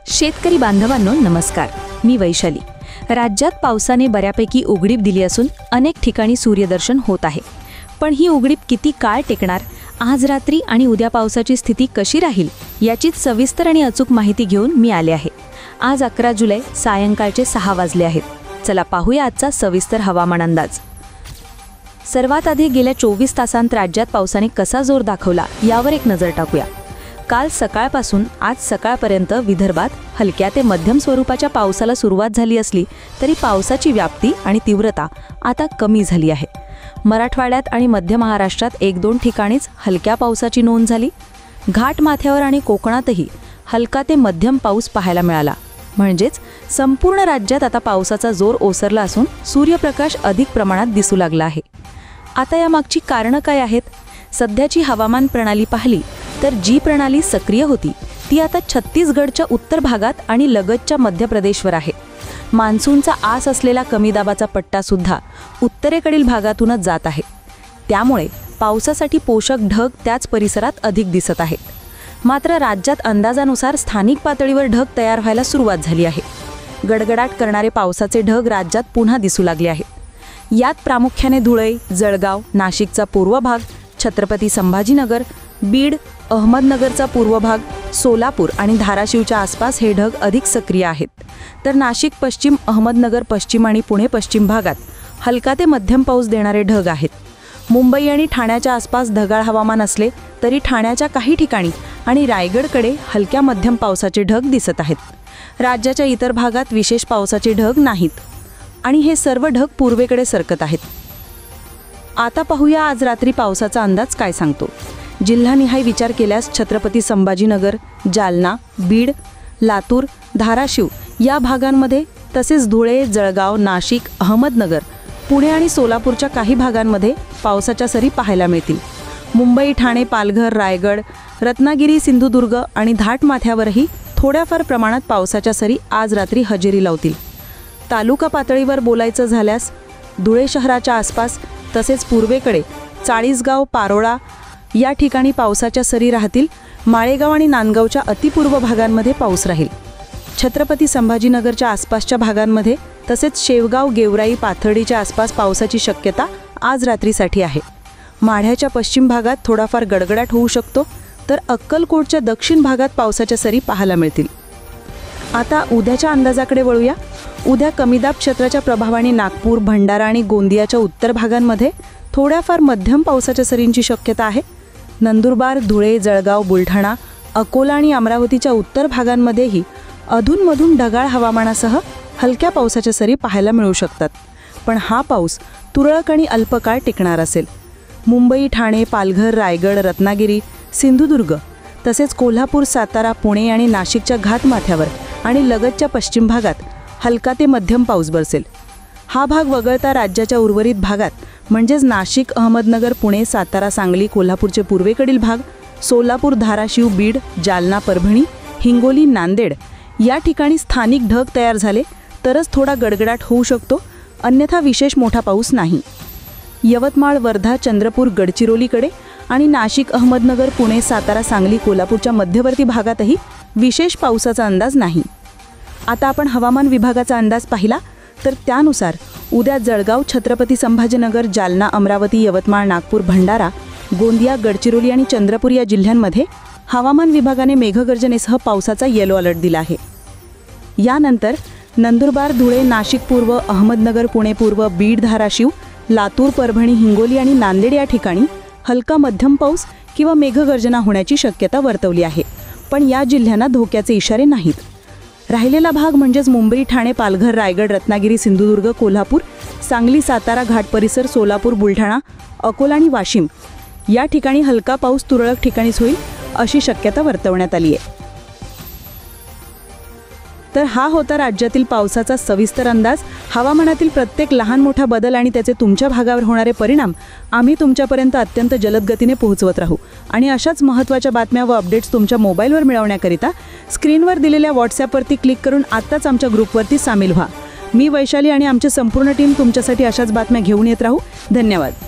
शेतकरी बांधवांनो नमस्कार, मी वैशाली। राज्यात पावसाने बऱ्यापैकी उघडीप दिली असून अनेक ठिकाणी सूर्यदर्शन होत आहे। पण ही उघडीप किती काळ टिकणार, आज रात्री आणि उद्या पावसाची स्थिती कशी राहील याचीच सविस्तर आणि अचूक माहिती घेऊन मी आले आहे। आज 11 जुलै सायंकाळचे 6 वाजले आहेत। चला पाहूया आजचा सविस्तर हवामान अंदाज। सर्वात आधी गेल्या 24 तासांत राज्यात पावसाने कसा जोर दाखवला यावर एक नजर टाकूया। काल सकाळपासून आज सकाळपर्यंत विदर्भात हलक्या ते मध्यम स्वरूपाच्या पावसाला सुरुवात झाली असली तरी पावसाची व्याप्ती आणि तीव्रता आता कमी झाली आहे। मराठवाड्यात आणि मध्य महाराष्ट्रात 1-2 ठिकाणीच हलक्या पावसाची नोंद झाली। घाट माथ्यावर आणि कोकणातही हलका ते मध्यम पाऊस पाहायला मिळाला। म्हणजेच संपूर्ण राज्यात आता पावसाचा जोर ओसरला असून सूर्यप्रकाश अधिक प्रमाणात दिसू लागला आहे। आता यामागची कारणं काय आहेत? सध्याची हवामान प्रणाली पाहिली तर जी प्रणाली सक्रिय होती ती आता छत्तीसगडच्या उत्तर भागात आणि लगतच्या मध्य प्रदेशवर आहे। मान्सूनचा आस असलेला कमी दाबाचा पट्टा सुद्धा उत्तरेकडील भागातूनच जात आहे। त्यामुळे पावसासाठी पोषक ढग त्याच परिसरात अधिक दिसत आहेत। मात्र राज्यात अंदाजानुसार स्थानिक पातळीवर ढग तयार व्हायला सुरुवात झाली आहे। गडगडाट करणारे पावसाचे ढग राज्यात पुन्हा दिसू लागले आहेत। यात प्रामुख्याने धुळे, जळगाव, नाशिकचा पूर्व भाग, छत्रपती संभाजीनगर, बीड, अहमदनगरचा पूर्व भाग, सोलापूर आणि धाराशिवच्या आसपास हे ढग अधिक सक्रिय आहेत। तर नाशिक पश्चिम, अहमदनगर पश्चिम आणि पुणे पश्चिम भागात हलका ते मध्यम पाऊस देणारे ढग आहेत। मुंबई आणि ठाण्याच्या आसपास ढगाळ हवामान असले तरी ठाण्याच्या काही ठिकाणी आणि रायगडकडे हलक्या मध्यम पावसाचे ढग दिसत आहेत। राज्याच्या इतर भागात विशेष पावसाचे ढग नाहीत आणि हे सर्व ढग पूर्वेकडे सरकत आहेत। आता पाहूया आज रात्री पावसाचा अंदाज काय सांगतो। जिल्हानिहाय विचार केल्यास छत्रपती संभाजीनगर, जालना, बीड, लातूर, धाराशिव या भागांमध्ये तसेच धुळे, जळगाव, नाशिक, अहमदनगर, पुणे आणि सोलापूरच्या काही भागांमध्ये पावसाच्या सरी पाहायला मिळतील। मुंबई, ठाणे, पालघर, रायगड, रत्नागिरी, सिंधुदुर्ग आणि घाट माथ्यावरही थोड्याफार प्रमाणात पावसाच्या सरी आज रात्री हजेरी लावतील। तालुका पातळीवर बोलायचं झाल्यास धुळे शहराच्या आसपास तसेच पूर्वेकडे चाळीसगाव, पारोळा या ठिकाणी पावसाच्या सरी राहतील। माळेगाव आणि नांदगावच्या अतिपूर्व भागांमध्ये पाऊस राहील। छत्रपती संभाजीनगरच्या आसपासच्या भागांमध्ये तसेच शेवगाव, गेवराई, पाथर्डीच्या आसपास पावसाची शक्यता आज रात्रीसाठी आहे। माढ्याच्या पश्चिम भागात थोडाफार गडगडाट होऊ शकतो, तर अक्कलकोटच्या दक्षिण भागात पावसाच्या सरी पाहायला मिळतील। आता उद्याच्या अंदाजाकडे वळूया। उद्या कमीदाब क्षेत्राच्या प्रभावाने नागपूर, भंडारा आणि गोंदियाच्या उत्तर भागांमध्ये थोड्याफार मध्यम पावसाच्या सरींची शक्यता आहे। नंदुरबार, धुळे, जळगाव, बुलढाणा, अकोला आणि अमरावतीच्या उत्तर भागांमध्येही अधूनमधून ढगाळ हवामानासह हलक्या पावसाच्या सरी पाहायला मिळू शकतात। पण हा पाऊस तुरळक आणि अल्पकाळ टिकणार असेल। मुंबई, ठाणे, पालघर, रायगड, रत्नागिरी, सिंधुदुर्ग तसेच कोल्हापूर, सातारा, पुणे आणि नाशिकच्या घाटमाथ्यावर आणि लगतच्या पश्चिम भागात हलका ते मध्यम पाऊस बरसेल। हा भाग वगळता राज्याच्या उर्वरित भागात म्हणजेच नाशिक, अहमदनगर, पुणे, सातारा, सांगली, कोल्हापूरचे पूर्वेकडील भाग, सोलापूर, धाराशिव, बीड, जालना, परभणी, हिंगोली, नांदेड या ठिकाणी स्थानिक ढग तयार झाले तरच थोडा गडगडाट होऊ शकतो, अन्यथा विशेष मोठा पाऊस नाही। यवतमाळ, वर्धा, चंद्रपूर, गडचिरोलीकडे आणि नाशिक, अहमदनगर, पुणे, सातारा, सांगली, कोल्हापूरच्या मध्यवर्ती भागातही विशेष पावसाचा अंदाज नाही। आता आपण हवामान विभागाचा अंदाज पाहिला तर त्यानुसार उद्या जळगाव, छत्रपती संभाजीनगर, जालना, अमरावती, यवतमाळ, नागपूर, भंडारा, गोंदिया, गडचिरोली आणि चंद्रपूर या जिल्ह्यांमध्ये हवामान विभागाने मेघगर्जनेसह पावसाचा येलो अलर्ट दिला आहे। यानंतर नंदुरबार, धुळे, नाशिक पूर्व, अहमदनगर, पुणे पूर्व, बीड, धाराशिव, लातूर, परभणी, हिंगोली आणि नांदेड या ठिकाणी हलका मध्यम पाऊस किंवा मेघगर्जना होण्याची शक्यता वर्तवली आहे। पण या जिल्ह्यांना धोक्याचे इशारे नाहीत। राहिलेला भाग म्हणजेच मुंबई, ठाणे, पालघर, रायगड, रत्नागिरी, सिंधुदुर्ग, कोल्हापूर, सांगली, सातारा, घाट परिसर, सोलापूर, बुलढाणा, अकोला आणि वाशिम या ठिकाणी हलका पाऊस तुरळक ठिकाणीच होईल अशी शक्यता वर्तवण्यात आली आहे। तर हा होता राज्यातील पावसाचा सविस्तर अंदाज। हवामानातील प्रत्येक लहान मोठा बदल आणि त्याचे तुमच्या भागावर होणारे परिणाम आम्ही तुमच्यापर्यंत अत्यंत जलद गतीने पोहोचवत राहू आणि अशाच महत्त्वाच्या बातम्या व अपडेट्स तुमच्या मोबाईलवर मिळवण्याकरिता स्क्रीनवर दिलेल्या व्हॉट्सॲपवरती क्लिक करून आत्ताच आमच्या ग्रुपवरती सामील व्हा। मी वैशाली आणि आमची संपूर्ण टीम तुमच्यासाठी अशाच बातम्या घेऊन येत राहू। धन्यवाद।